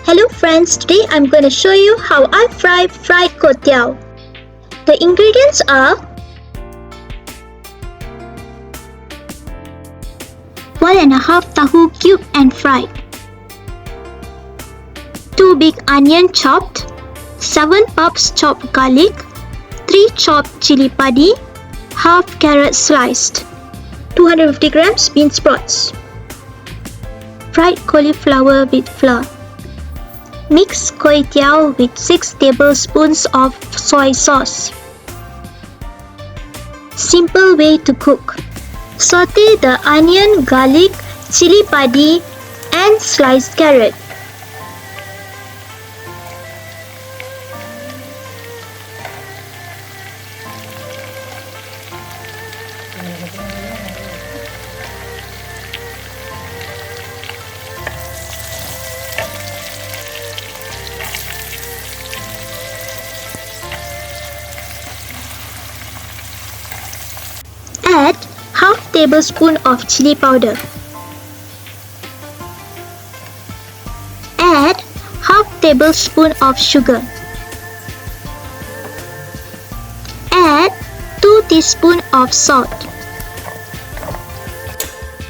Hello friends, today I'm going to show you how I fry fried Teow. The ingredients are 1.5 tahu cubed and fried, 2 big onion chopped, 7 puffs chopped garlic, 3 chopped chili padi, half carrot sliced, 250 grams bean sprouts, fried cauliflower with flour. Mix Teow with 6 tablespoons of soy sauce. Simple way to cook. Saute the onion, garlic, chili padi and sliced carrot. Add half tablespoon of chili powder. Add half tablespoon of sugar. Add 2 teaspoon of salt.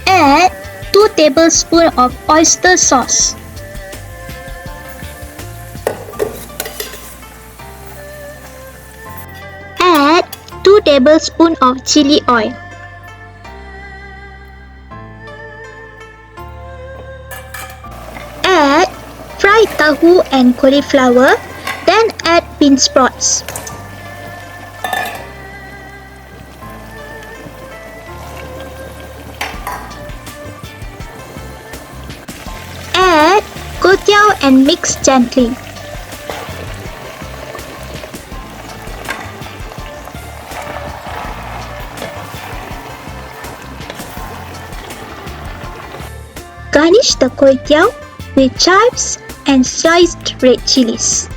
Add 2 tablespoon of oyster sauce. Add 2 tablespoons of chili oil. Add fried tahu and cauliflower, then add bean sprouts. Add Teow and mix gently. Garnish the Teow with chives and sliced red chilies.